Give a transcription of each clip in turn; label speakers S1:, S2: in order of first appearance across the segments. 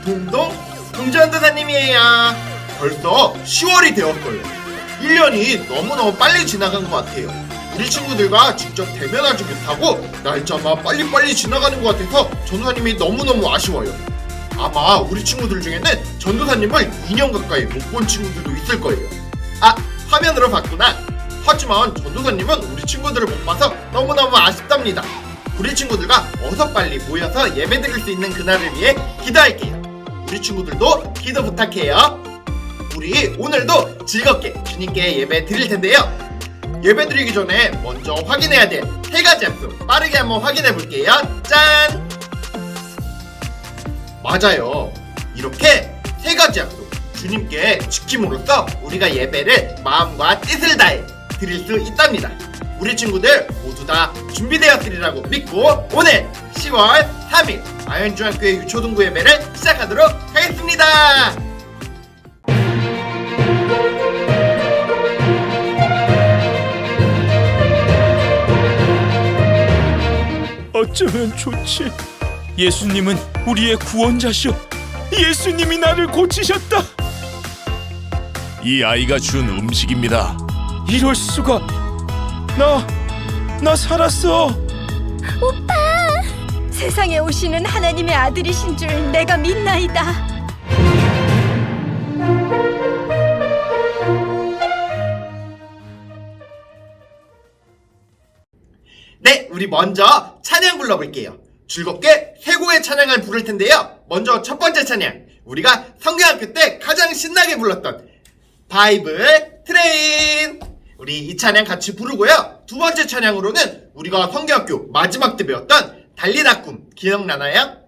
S1: 동동 동전도사님이에요. 벌써 10월이 되었어요. 1년이 너무너무 빨리 지나간 것 같아요. 우리 친구들과 직접 대면하지 못하고 날짜가 빨리빨리 지나가는 것 같아서 전도사님이 너무너무 아쉬워요. 아마 우리 친구들 중에는 전도사님을 2년 가까이 못 본 친구들도 있을 거예요. 아, 화면으로 봤구나. 하지만 전도사님은 우리 친구들을 못 봐서 너무너무 아쉽답니다. 우리 친구들과 어서 빨리 모여서 예배 드릴 수 있는 그날을 위해 기도할게요. 우리 친구들도 기도 부탁해요. 우리 오늘도 즐겁게 주님께 예배 드릴 텐데요. 예배 드리기 전에 먼저 확인해야 될 3가지 약속 빠르게 한번 확인해 볼게요. 짠! 맞아요. 이렇게 3가지 약속 주님께 지킴으로써 우리가 예배를 마음과 뜻을 다해 드릴 수 있답니다. 우리 친구들 모두 다 준비되었으리라고 믿고 오늘 10월 3일 아현중학교의 유초등부 예배를 시작하도록 하겠습니다.
S2: 어쩌면 좋지. 예수님은 우리의 구원자시오. 예수님이 나를 고치셨다.
S3: 이 아이가 준 음식입니다.
S2: 이럴 수가. 나 살았어.
S4: 오빠! 세상에 오시는 하나님의 아들이신 줄 내가 믿나이다.
S1: 네, 우리 먼저 찬양 불러볼게요. 즐겁게 세 곡의 찬양을 부를 텐데요. 먼저 첫 번째 찬양, 우리가 성경학교 때 가장 신나게 불렀던 바이블 트레인, 우리 이 찬양 같이 부르고요. 두 번째 찬양으로는 우리가 성경학교 마지막 때 배웠던 달리다 꿈 기억나나요?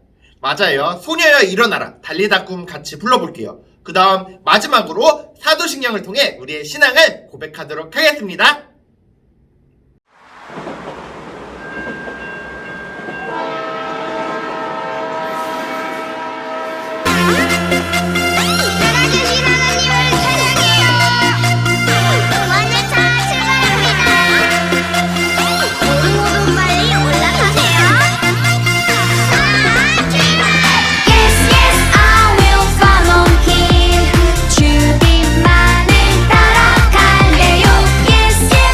S1: 맞아요. 소녀여 일어나라 달리다 꿈 같이 불러볼게요. 그 다음 마지막으로 사도신경을 통해 우리의 신앙을 고백하도록 하겠습니다.
S5: 주님만을 따라갈래요. Yes, yes.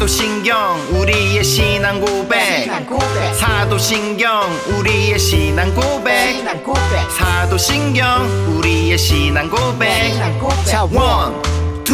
S5: 사도신경 우리의 신앙 고백. 사도신경 우리의 신앙 고백. 사도신경 우리의 신앙 고백. 자, 1, 2,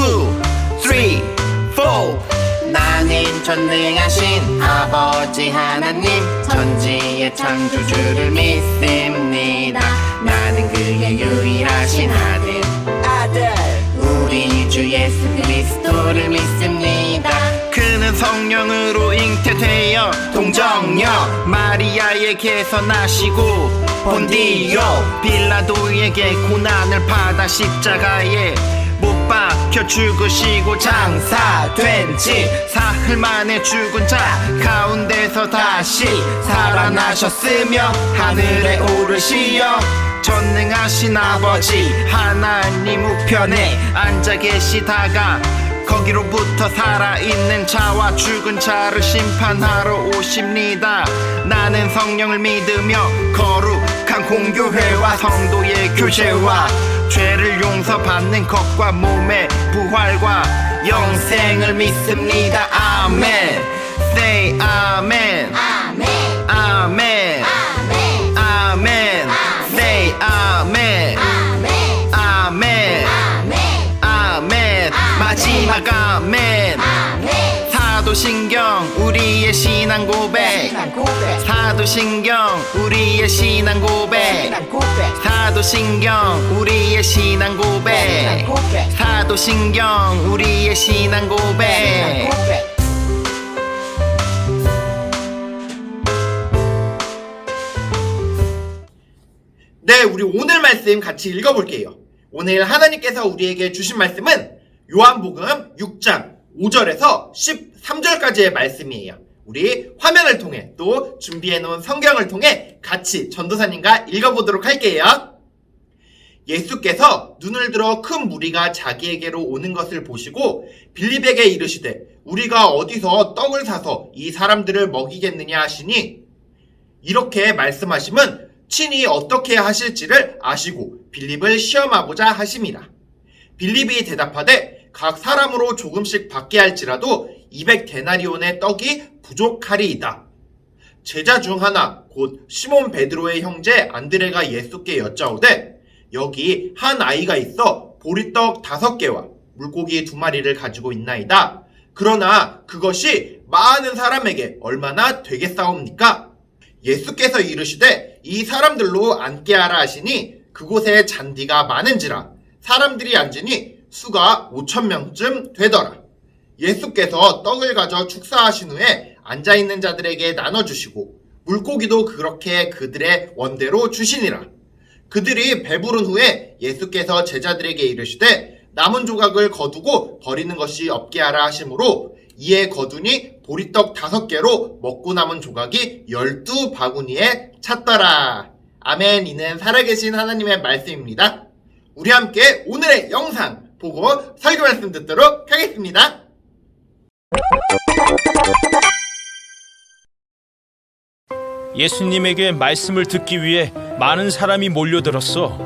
S5: 3, 4. 나는 전능하신 아버지 하나님 천지의 창조주를 믿습니다. 나는 그의 유일하신 아들 우리 주 예수 그리스도를 믿습니다. 그는 성령으로 잉태되어 동정녀 마리아에게서 나시고 본디오 빌라도에게 고난을 받아 십자가에 못 박혀 죽으시고 장사된 지 사흘 만에 죽은 자 가운데서 다시 살아나셨으며 하늘에 오르시어 전능하신 아버지 하나님 우편에 앉아 계시다가 거기로부터 살아있는 자와 죽은 자를 심판하러 오십니다. 나는 성령을 믿으며 거룩한 공교회와 성도의 교제와 죄를 용서받는 것과 몸의 부활과 영생을 믿습니다. 아멘. Say 아멘. 아멘. 아멘. 아멘. Say 아멘. 아멘. 아멘. 아멘. 마지막 아멘. 사도신경 우리의 신앙 고백. 사도신경 우리의 신앙 고백. 사도신경 우리의 신앙 고백. 사도신경 우리의 신앙 고백.
S1: 네, 우리 오늘 말씀 같이 읽어볼게요. 오늘 하나님께서 우리에게 주신 말씀은 요한복음 6장 5절에서 13절까지의 말씀이에요. 우리 화면을 통해 또 준비해놓은 성경을 통해 같이 전도사님과 읽어보도록 할게요. 예수께서 눈을 들어 큰 무리가 자기에게로 오는 것을 보시고 빌립에게 이르시되 우리가 어디서 떡을 사서 이 사람들을 먹이겠느냐 하시니 이렇게 말씀하심은 친히 어떻게 하실지를 아시고 빌립을 시험하고자 하심이라. 빌립이 대답하되 각 사람으로 조금씩 받게 할지라도 200데나리온의 떡이 부족하리이다. 제자 중 하나 곧 시몬 베드로의 형제 안드레가 예수께 여짜오되 여기 한 아이가 있어 보리떡 5개와 물고기 2마리를 가지고 있나이다. 그러나 그것이 많은 사람에게 얼마나 되겠사옵니까? 예수께서 이르시되 이 사람들로 앉게 하라 하시니 그곳에 잔디가 많은지라 사람들이 앉으니 수가 5,000명쯤 되더라. 예수께서 떡을 가져 축사하신 후에 앉아있는 자들에게 나눠주시고 물고기도 그렇게 그들의 원대로 주시니라. 그들이 배부른 후에 예수께서 제자들에게 이르시되 남은 조각을 거두고 버리는 것이 없게 하라 하시므로 이에 거두니 보리떡 5개로 먹고 남은 조각이 12바구니에 찼더라. 아멘. 이는 살아계신 하나님의 말씀입니다. 우리 함께 오늘의 영상 보고 설교 말씀 듣도록 하겠습니다.
S2: 예수님에게 말씀을 듣기 위해 많은 사람이 몰려들었어.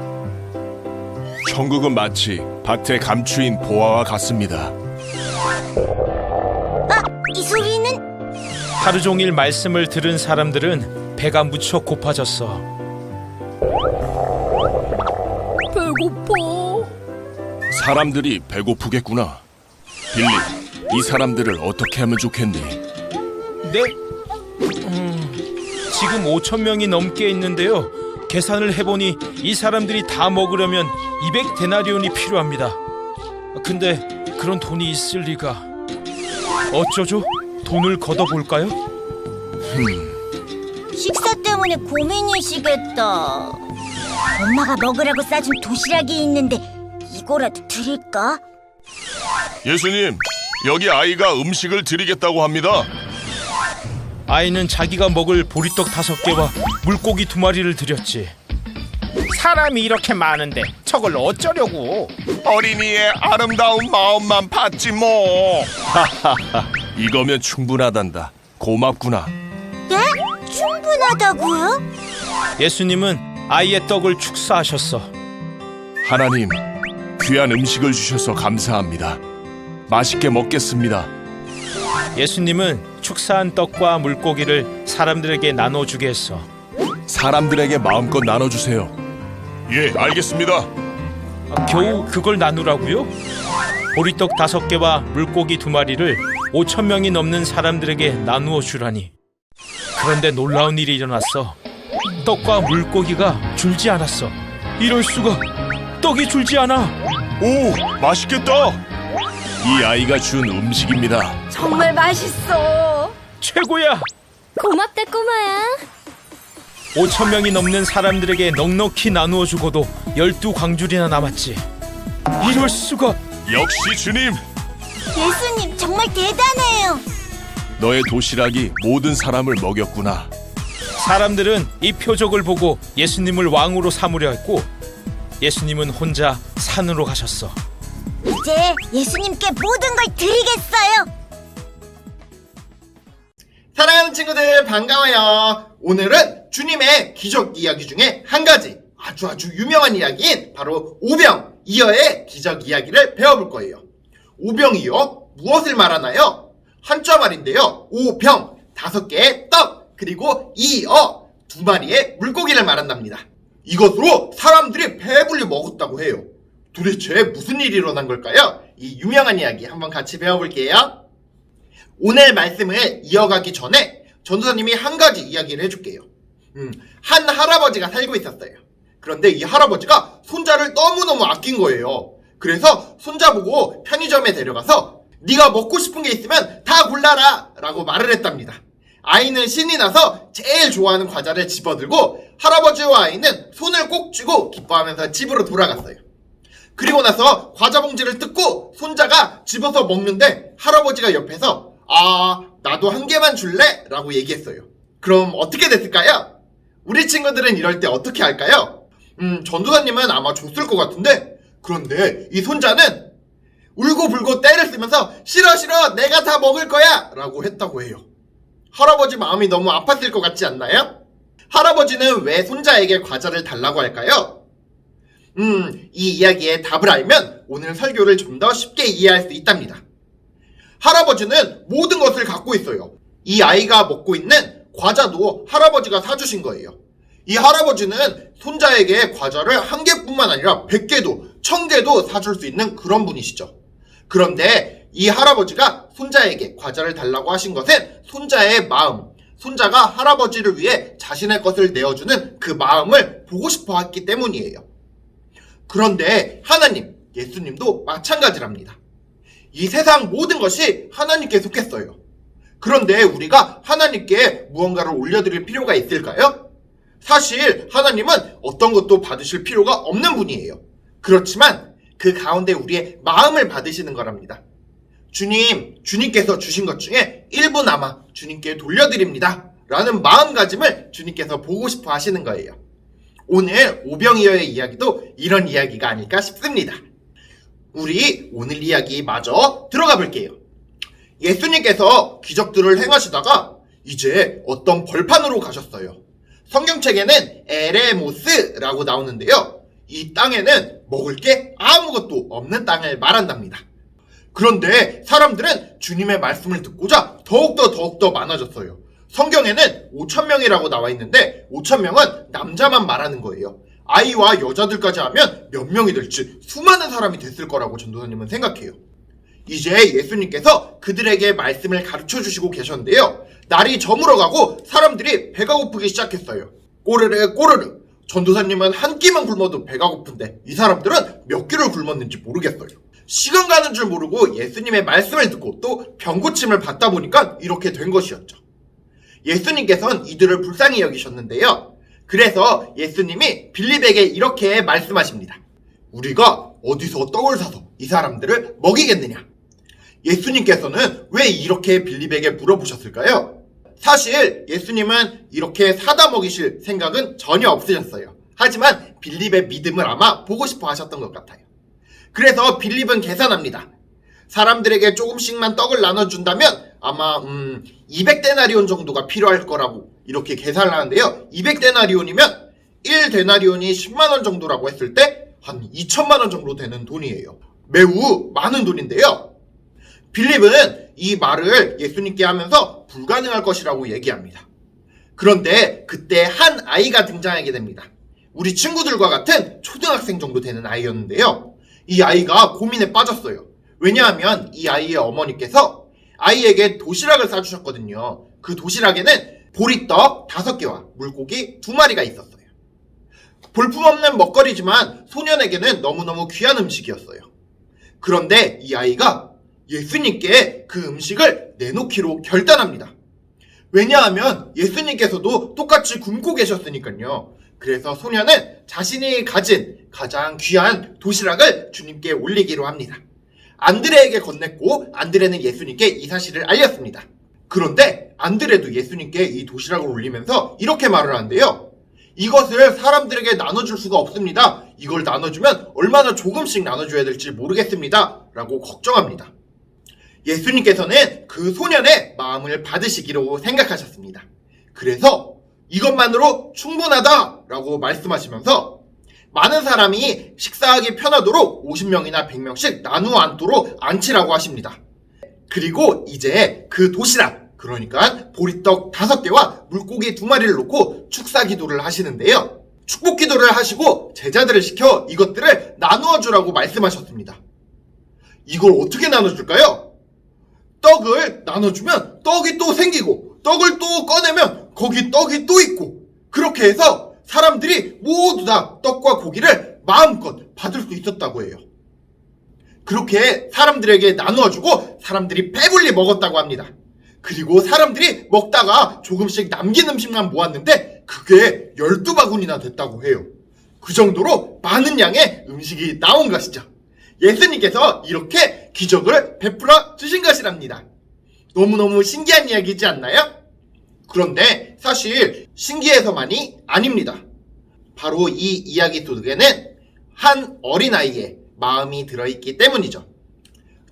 S3: 천국은 마치 밭에 감추인 보화와 같습니다.
S6: 이 소리는
S2: 하루 종일 말씀을 들은 사람들은 배가 무척 고파졌어.
S4: 배고파.
S3: 사람들이 배고프겠구나. 빌립, 이 사람들을 어떻게 하면 좋겠니?
S2: 네? 지금 5,000명이 넘게 있는데요. 계산을 해보니 이 사람들이 다 먹으려면 200데나리온이 필요합니다. 근데 그런 돈이 있을 리가. 어쩌죠? 돈을 걷어볼까요?
S6: 식사 때문에 고민이시겠다. 엄마가 먹으라고 싸준 도시락이 있는데 이거라도 드릴까?
S3: 예수님, 여기 아이가 음식을 드리겠다고 합니다.
S2: 아이는 자기가 먹을 보리떡 5개와 물고기 2마리를 드렸지.
S7: 사람이 이렇게 많은데 저걸 어쩌려고?
S3: 어린이의 아름다운 마음만 봤지 뭐. 이거면 충분하단다. 고맙구나.
S6: 네? 충분하다고요?
S2: 예수님은 아이의 떡을 축사하셨어.
S3: 하나님, 귀한 음식을 주셔서 감사합니다. 맛있게 먹겠습니다.
S2: 예수님은 축사한 떡과 물고기를 사람들에게 나눠주게 했어.
S3: 사람들에게 마음껏 나눠주세요. 예, 알겠습니다.
S2: 겨우 그걸 나누라고요? 보리떡 5개와 물고기 2마리를 5,000명이 넘는 사람들에게 나누어 주라니. 그런데 놀라운 일이 일어났어. 떡과 물고기가 줄지 않았어. 이럴 수가. 떡이 줄지 않아.
S3: 오, 맛있겠다. 이 아이가 준 음식입니다.
S4: 정말 맛있어.
S2: 최고야.
S4: 고맙다 꼬마야.
S2: 5,000명이 넘는 사람들에게 넉넉히 나누어 주고도 12광줄이나 남았지. 이럴 수가.
S3: 역시 주님.
S6: 예수님 정말 대단해요.
S3: 너의 도시락이 모든 사람을 먹였구나.
S2: 사람들은 이 표적을 보고 예수님을 왕으로 삼으려 했고, 예수님은 혼자 산으로 가셨어.
S6: 이제 예수님께 모든 걸 드리겠어요.
S1: 사랑하는 친구들 반가워요. 오늘은 주님의 기적 이야기 중에 한 가지 아주 유명한 이야기인 바로 오병이어의 기적 이야기를 배워볼 거예요. 오병이어 무엇을 말하나요? 한자 말인데요. 오병 5개의 떡 그리고 이어 2마리의 물고기를 말한답니다. 이것으로 사람들이 배불리 먹었다고 해요. 도대체 무슨 일이 일어난 걸까요? 이 유명한 이야기 한번 같이 배워볼게요. 오늘 말씀을 이어가기 전에 전도사님이 한 가지 이야기를 해줄게요. 한 할아버지가 살고 있었어요. 그런데 이 할아버지가 손자를 너무너무 아낀 거예요. 그래서 손자 보고 편의점에 데려가서 네가 먹고 싶은 게 있으면 다 골라라 라고 말을 했답니다. 아이는 신이 나서 제일 좋아하는 과자를 집어들고 할아버지와 아이는 손을 꼭 쥐고 기뻐하면서 집으로 돌아갔어요. 그리고 나서 과자 봉지를 뜯고 손자가 집어서 먹는데 할아버지가 옆에서 나도 1개만 줄래? 라고 얘기했어요. 그럼 어떻게 됐을까요? 우리 친구들은 이럴 때 어떻게 할까요? 전도사님은 아마 줬을 것 같은데, 그런데 이 손자는 울고불고 떼를 쓰면서 싫어 내가 다 먹을 거야 라고 했다고 해요. 할아버지 마음이 너무 아팠을 것 같지 않나요? 할아버지는 왜 손자에게 과자를 달라고 할까요? 이 이야기의 답을 알면 오늘 설교를 좀 더 쉽게 이해할 수 있답니다. 할아버지는 모든 것을 갖고 있어요. 이 아이가 먹고 있는 과자도 할아버지가 사주신 거예요. 이 할아버지는 손자에게 과자를 1개뿐만 아니라 100개도 1000개도 사줄 수 있는 그런 분이시죠. 그런데 이 할아버지가 손자에게 과자를 달라고 하신 것은 손자의 마음, 손자가 할아버지를 위해 자신의 것을 내어주는 그 마음을 보고 싶어 했기 때문이에요. 그런데 하나님, 예수님도 마찬가지랍니다. 이 세상 모든 것이 하나님께 속했어요. 그런데 우리가 하나님께 무언가를 올려드릴 필요가 있을까요? 사실 하나님은 어떤 것도 받으실 필요가 없는 분이에요. 그렇지만 그 가운데 우리의 마음을 받으시는 거랍니다. 주님께서 주신 것 중에 일부나마 주님께 돌려드립니다 라는 마음가짐을 주님께서 보고 싶어 하시는 거예요. 오늘 오병이어의 이야기도 이런 이야기가 아닐까 싶습니다. 우리 오늘 이야기 마저 들어가 볼게요. 예수님께서 기적들을 행하시다가 이제 어떤 벌판으로 가셨어요. 성경책에는 에레모스라고 나오는데요. 이 땅에는 먹을 게 아무것도 없는 땅을 말한답니다. 그런데 사람들은 주님의 말씀을 듣고자 더욱더 많아졌어요. 성경에는 5,000명이라고 나와 있는데 5,000명은 남자만 말하는 거예요. 아이와 여자들까지 하면 몇 명이 될지 수많은 사람이 됐을 거라고 전도사님은 생각해요. 이제 예수님께서 그들에게 말씀을 가르쳐 주시고 계셨는데요. 날이 저물어가고 사람들이 배가 고프기 시작했어요. 꼬르르. 전도사님은 한 끼만 굶어도 배가 고픈데 이 사람들은 몇 끼를 굶었는지 모르겠어요. 시간 가는 줄 모르고 예수님의 말씀을 듣고 또 병고침을 받다 보니까 이렇게 된 것이었죠. 예수님께서는 이들을 불쌍히 여기셨는데요. 그래서 예수님이 빌립에게 이렇게 말씀하십니다. 우리가 어디서 떡을 사서 이 사람들을 먹이겠느냐? 예수님께서는 왜 이렇게 빌립에게 물어보셨을까요? 사실 예수님은 이렇게 사다 먹이실 생각은 전혀 없으셨어요. 하지만 빌립의 믿음을 아마 보고 싶어 하셨던 것 같아요. 그래서 빌립은 계산합니다. 사람들에게 조금씩만 떡을 나눠준다면 아마 200데나리온 정도가 필요할 거라고 이렇게 계산을 하는데요. 200데나리온이면 1데나리온이 10만원 정도라고 했을 때 한 2천만원 정도 되는 돈이에요. 매우 많은 돈인데요. 빌립은 이 말을 예수님께 하면서 불가능할 것이라고 얘기합니다. 그런데 그때 한 아이가 등장하게 됩니다. 우리 친구들과 같은 초등학생 정도 되는 아이였는데요. 이 아이가 고민에 빠졌어요. 왜냐하면 이 아이의 어머니께서 아이에게 도시락을 싸주셨거든요. 그 도시락에는 보리떡 5개와 물고기 2마리가 있었어요. 볼품없는 먹거리지만 소년에게는 너무너무 귀한 음식이었어요. 그런데 이 아이가 예수님께 그 음식을 내놓기로 결단합니다. 왜냐하면 예수님께서도 똑같이 굶고 계셨으니까요. 그래서 소년은 자신이 가진 가장 귀한 도시락을 주님께 올리기로 합니다. 안드레에게 건넸고 안드레는 예수님께 이 사실을 알렸습니다. 그런데 안드레도 예수님께 이 도시락을 올리면서 이렇게 말을 하는데요. 이것을 사람들에게 나눠줄 수가 없습니다. 이걸 나눠주면 얼마나 조금씩 나눠줘야 될지 모르겠습니다. 라고 걱정합니다. 예수님께서는 그 소년의 마음을 받으시기로 생각하셨습니다. 그래서 이것만으로 충분하다 라고 말씀하시면서 많은 사람이 식사하기 편하도록 50명이나 100명씩 나누어 앉도록 앉히라고 하십니다. 그리고 이제 그 도시락, 그러니까 보리떡 5개와 물고기 2마리를 놓고 축사 기도를 하시는데요. 축복 기도를 하시고 제자들을 시켜 이것들을 나누어 주라고 말씀하셨습니다. 이걸 어떻게 나눠줄까요? 떡을 나눠주면 떡이 또 생기고, 떡을 또 꺼내면 거기 떡이 또 있고, 그렇게 해서 사람들이 모두 다 떡과 고기를 마음껏 받을 수 있었다고 해요. 그렇게 사람들에게 나누어주고 사람들이 배불리 먹었다고 합니다. 그리고 사람들이 먹다가 조금씩 남긴 음식만 모았는데 그게 12바구니나 됐다고 해요. 그 정도로 많은 양의 음식이 나온 것이죠. 예수님께서 이렇게 기적을 베풀어 주신 것이랍니다. 너무너무 신기한 이야기이지 않나요? 그런데 사실 신기해서만이 아닙니다. 바로 이 이야기 속에는 한 어린아이의 마음이 들어있기 때문이죠.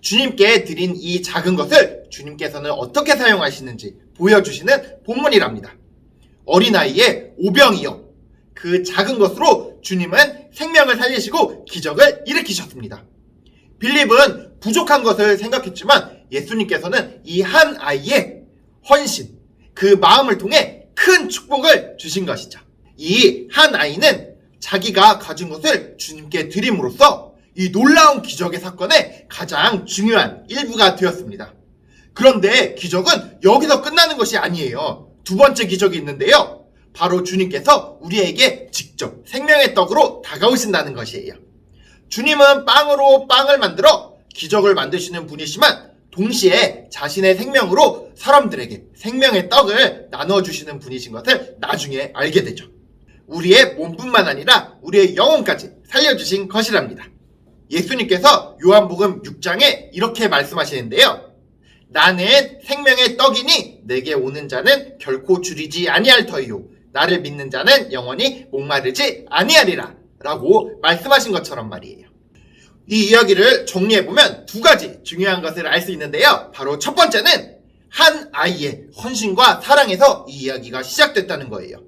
S1: 주님께 드린 이 작은 것을 주님께서는 어떻게 사용하시는지 보여주시는 본문이랍니다. 어린아이의 오병이어, 그 작은 것으로 주님은 생명을 살리시고 기적을 일으키셨습니다. 빌립은 부족한 것을 생각했지만 예수님께서는 이 한 아이의 헌신, 그 마음을 통해 큰 축복을 주신 것이죠. 이 한 아이는 자기가 가진 것을 주님께 드림으로써 이 놀라운 기적의 사건의 가장 중요한 일부가 되었습니다. 그런데 기적은 여기서 끝나는 것이 아니에요. 두 번째 기적이 있는데요. 바로 주님께서 우리에게 직접 생명의 떡으로 다가오신다는 것이에요. 주님은 빵으로 빵을 만들어 기적을 만드시는 분이시만 동시에 자신의 생명으로 사람들에게 생명의 떡을 나누어 주시는 분이신 것을 나중에 알게 되죠. 우리의 몸뿐만 아니라 우리의 영혼까지 살려주신 것이랍니다. 예수님께서 요한복음 6장에 이렇게 말씀하시는데요. 나는 생명의 떡이니 내게 오는 자는 결코 줄이지 아니할 터이요 나를 믿는 자는 영원히 목마르지 아니하리라 라고 말씀하신 것처럼 말이에요. 이 이야기를 정리해보면 두 가지 중요한 것을 알 수 있는데요. 바로 첫 번째는 한 아이의 헌신과 사랑에서 이 이야기가 시작됐다는 거예요.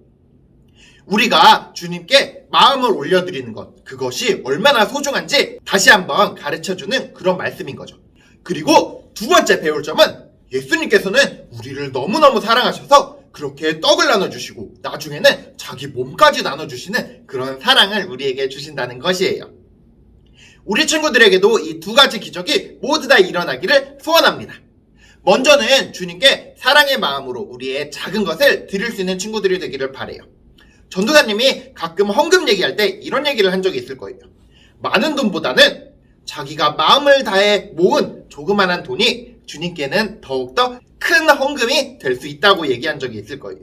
S1: 우리가 주님께 마음을 올려드리는 것, 그것이 얼마나 소중한지 다시 한번 가르쳐주는 그런 말씀인 거죠. 그리고 두 번째 배울 점은 예수님께서는 우리를 너무너무 사랑하셔서 그렇게 떡을 나눠주시고 나중에는 자기 몸까지 나눠주시는 그런 사랑을 우리에게 주신다는 것이에요. 우리 친구들에게도 이 두 가지 기적이 모두 다 일어나기를 소원합니다. 먼저는 주님께 사랑의 마음으로 우리의 작은 것을 드릴 수 있는 친구들이 되기를 바라요. 전도사님이 가끔 헌금 얘기할 때 이런 얘기를 한 적이 있을 거예요. 많은 돈보다는 자기가 마음을 다해 모은 조그만한 돈이 주님께는 더욱더 큰 헌금이 될 수 있다고 얘기한 적이 있을 거예요.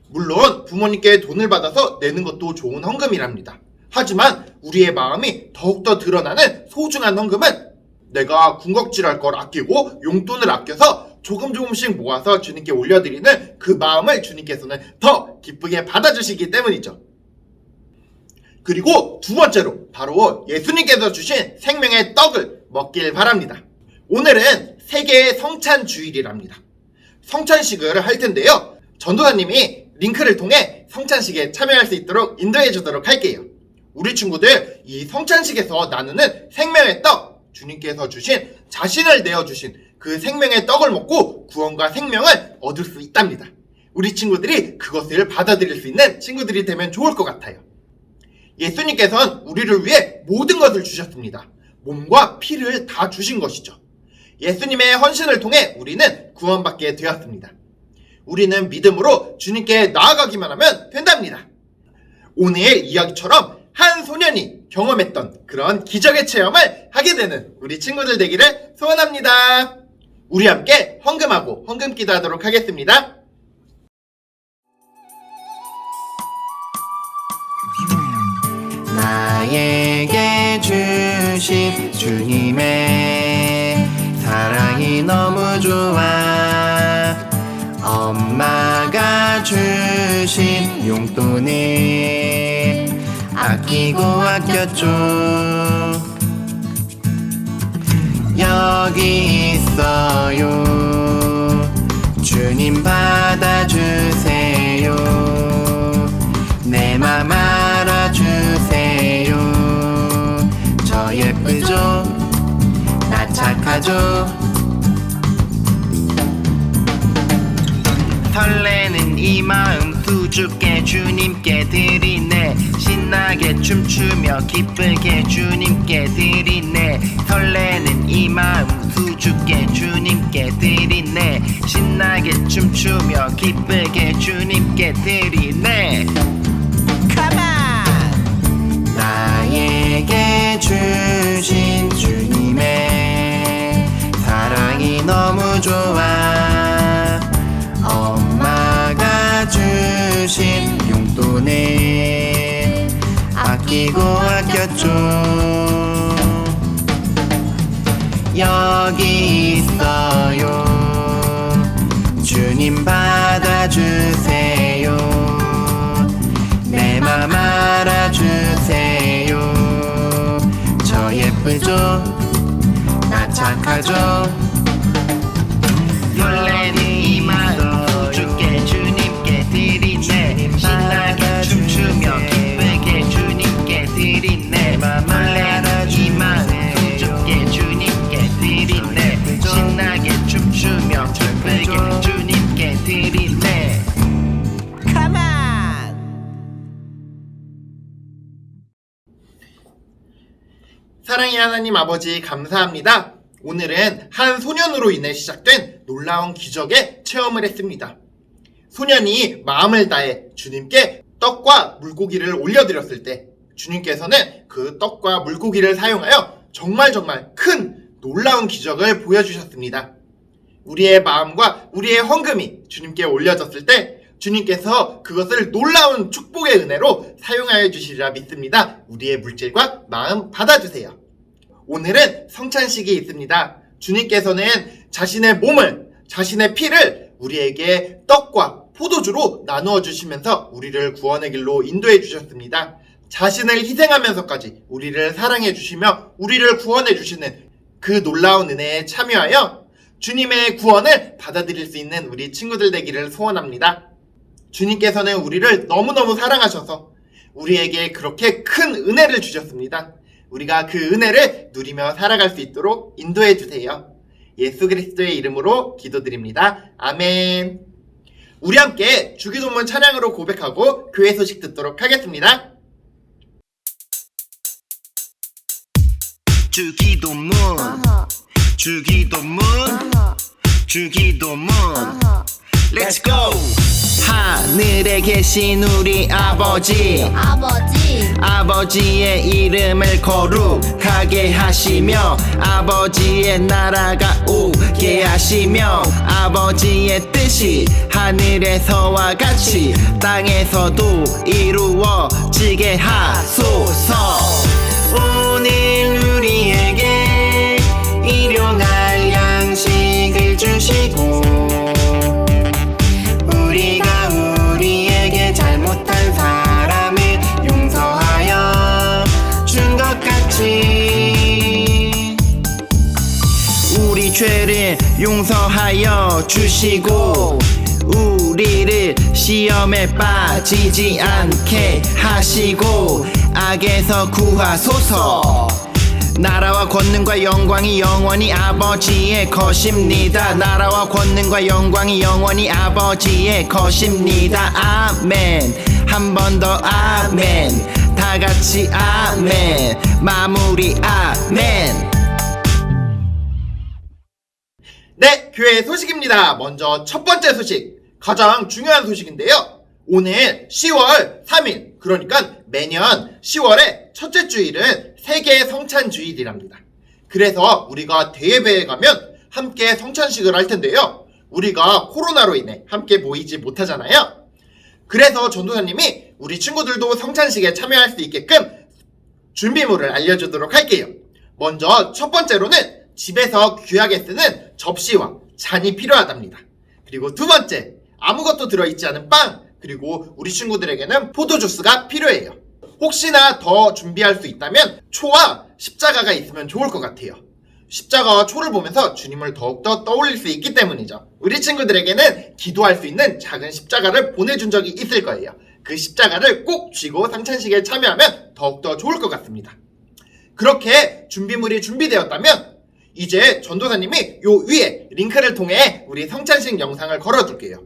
S1: 물론 부모님께 돈을 받아서 내는 것도 좋은 헌금이랍니다. 하지만 우리의 마음이 더욱더 드러나는 소중한 헌금은 내가 군것질할 걸 아끼고 용돈을 아껴서 조금씩 모아서 주님께 올려드리는 그 마음을 주님께서는 더 기쁘게 받아주시기 때문이죠. 그리고 두 번째로 바로 예수님께서 주신 생명의 떡을 먹길 바랍니다. 오늘은 세계의 성찬 주일이랍니다. 성찬식을 할 텐데요. 전도사님이 링크를 통해 성찬식에 참여할 수 있도록 인도해 주도록 할게요. 우리 친구들 이 성찬식에서 나누는 생명의 떡, 주님께서 주신 자신을 내어주신 그 생명의 떡을 먹고 구원과 생명을 얻을 수 있답니다. 우리 친구들이 그것을 받아들일 수 있는 친구들이 되면 좋을 것 같아요. 예수님께서는 우리를 위해 모든 것을 주셨습니다. 몸과 피를 다 주신 것이죠. 예수님의 헌신을 통해 우리는 구원받게 되었습니다. 우리는 믿음으로 주님께 나아가기만 하면 된답니다. 오늘 이야기처럼 한 소년이 경험했던 그런 기적의 체험을 하게 되는 우리 친구들 되기를 소원합니다. 우리 함께 헌금하고 헌금 기도하도록 하겠습니다.
S5: 나에게 주신 주님의 사랑이 너무 좋아. 엄마가 주신 용돈을 아끼고 아꼈죠. 여기 있어요. 주님 받아주세요. 내 맘 알아주세요. 저 예쁘죠? 나 착하죠? 설레는 이 마음 수줍게 주님께 드리네. 신나게 춤추며 기쁘게 주님께 드리네. 설레는 이 마음 수줍게 주님께 드리네. 신나게 춤추며 기쁘게 주님께 드리네. 나에게 주신 주님의 사랑이 너무 좋아. 엄마가 주신 용돈을 아끼고 아꼈죠. 여기 있어요. 주님 받아주세요. 내 맘 알아주세요. 저 예쁘죠? 나 착하죠? 설레는 이 마음 수줍게 주님께 드리네. 신나게 춤추며 기쁘게 주님께 드리네. 설레는 이 마음 수줍게 주님께 드리네. 신나게 춤추며 기쁘게 주님께 드리네.
S1: 사랑의 하나님 아버지 감사합니다. 오늘은 한 소년으로 인해 시작된 놀라운 기적의 체험을 했습니다. 소년이 마음을 다해 주님께 떡과 물고기를 올려드렸을 때 주님께서는 그 떡과 물고기를 사용하여 정말 큰 놀라운 기적을 보여주셨습니다. 우리의 마음과 우리의 헌금이 주님께 올려졌을 때 주님께서 그것을 놀라운 축복의 은혜로 사용하여 주시리라 믿습니다. 우리의 물질과 마음 받아주세요. 오늘은 성찬식이 있습니다. 주님께서는 자신의 몸을, 자신의 피를 우리에게 떡과 포도주로 나누어 주시면서 우리를 구원의 길로 인도해 주셨습니다. 자신을 희생하면서까지 우리를 사랑해 주시며 우리를 구원해 주시는 그 놀라운 은혜에 참여하여 주님의 구원을 받아들일 수 있는 우리 친구들 되기를 소원합니다. 주님께서는 우리를 너무너무 사랑하셔서 우리에게 그렇게 큰 은혜를 주셨습니다. 우리가 그 은혜를 누리며 살아갈 수 있도록 인도해 주세요. 예수 그리스도의 이름으로 기도드립니다. 아멘. 우리 함께 주기도문 찬양으로 고백하고 교회 소식 듣도록 하겠습니다.
S5: 주기도문 주기도문 주기도문 Let's go! 하늘에 계신 우리 아버지 아버지의 이름을 거룩하게 하시며 아버지의 나라가 오게 하시며 아버지의 뜻이 하늘에서와 같이 땅에서도 이루어지게 하소서. 오늘 우리에게 일용할 양식을 주시고 우리가 우리에게 잘못한 사람을 용서하여 준 것 같이 우리 죄를 용서하여 주시고 우리를 시험에 빠지지 않게 하시고 악에서 구하소서. 나라와 권능과 영광이 영원히 아버지의 것입니다. 나라와 권능과 영광이 영원히 아버지의 것입니다. 아멘. 한 번 더 아멘. 다 같이 아멘. 마무리 아멘.
S1: 네, 교회 소식입니다. 먼저 첫 번째 소식, 가장 중요한 소식인데요. 오늘 10월 3일, 그러니까 매년 10월의 첫째 주일은 세계 성찬 주일이랍니다. 그래서 우리가 대예배에 가면 함께 성찬식을 할 텐데요. 우리가 코로나로 인해 함께 모이지 못하잖아요. 그래서 전도사님이 우리 친구들도 성찬식에 참여할 수 있게끔 준비물을 알려주도록 할게요. 먼저 첫 번째로는 집에서 귀하게 쓰는 접시와 잔이 필요하답니다. 그리고 두 번째, 아무것도 들어있지 않은 빵, 그리고 우리 친구들에게는 포도주스가 필요해요. 혹시나 더 준비할 수 있다면 초와 십자가가 있으면 좋을 것 같아요. 십자가와 초를 보면서 주님을 더욱더 떠올릴 수 있기 때문이죠. 우리 친구들에게는 기도할 수 있는 작은 십자가를 보내준 적이 있을 거예요. 그 십자가를 꼭 쥐고 성찬식에 참여하면 더욱더 좋을 것 같습니다. 그렇게 준비물이 준비되었다면 이제 전도사님이 요 위에 링크를 통해 우리 성찬식 영상을 걸어둘게요.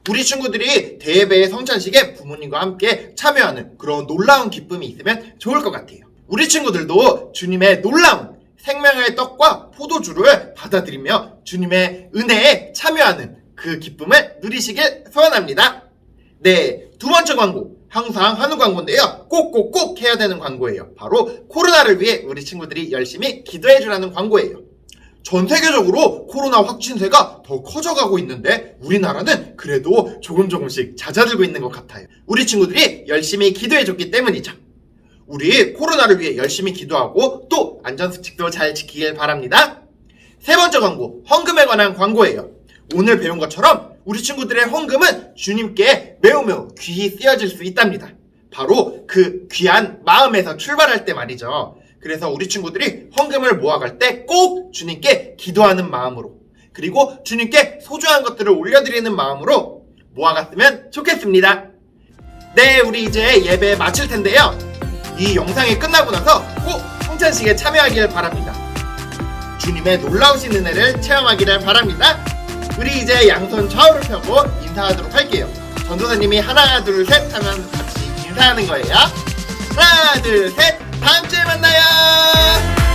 S1: 우리 친구들이 대예배의 성찬식에 부모님과 함께 참여하는 그런 놀라운 기쁨이 있으면 좋을 것 같아요. 우리 친구들도 주님의 놀라운 생명의 떡과 포도주를 받아들이며 주님의 은혜에 참여하는 그 기쁨을 누리시길 소원합니다. 네, 두 번째 광고, 항상 하는 광고인데요. 꼭꼭꼭 해야 되는 광고예요. 바로 코로나를 위해 우리 친구들이 열심히 기도해주라는 광고예요. 전 세계적으로 코로나 확진세가 더 커져가고 있는데 우리나라는 그래도 조금씩 잦아들고 있는 것 같아요. 우리 친구들이 열심히 기도해줬기 때문이죠. 우리 코로나를 위해 열심히 기도하고 또 안전수칙도 잘 지키길 바랍니다. 세 번째 광고, 헌금에 관한 광고예요. 오늘 배운 것처럼 우리 친구들의 헌금은 주님께 매우 귀히 쓰여질 수 있답니다. 바로 그 귀한 마음에서 출발할 때 말이죠. 그래서 우리 친구들이 헌금을 모아갈 때 꼭 주님께 기도하는 마음으로, 그리고 주님께 소중한 것들을 올려드리는 마음으로 모아갔으면 좋겠습니다. 네, 우리 이제 예배 마칠 텐데요. 이 영상이 끝나고 나서 꼭 성찬식에 참여하길 바랍니다. 주님의 놀라우신 은혜를 체험하기를 바랍니다. 우리 이제 양손 좌우를 펴고 인사하도록 할게요. 전도사님이 하나 둘 셋 하면 같이 인사하는 거예요. 하나 둘 셋, 다음 주에 만나요.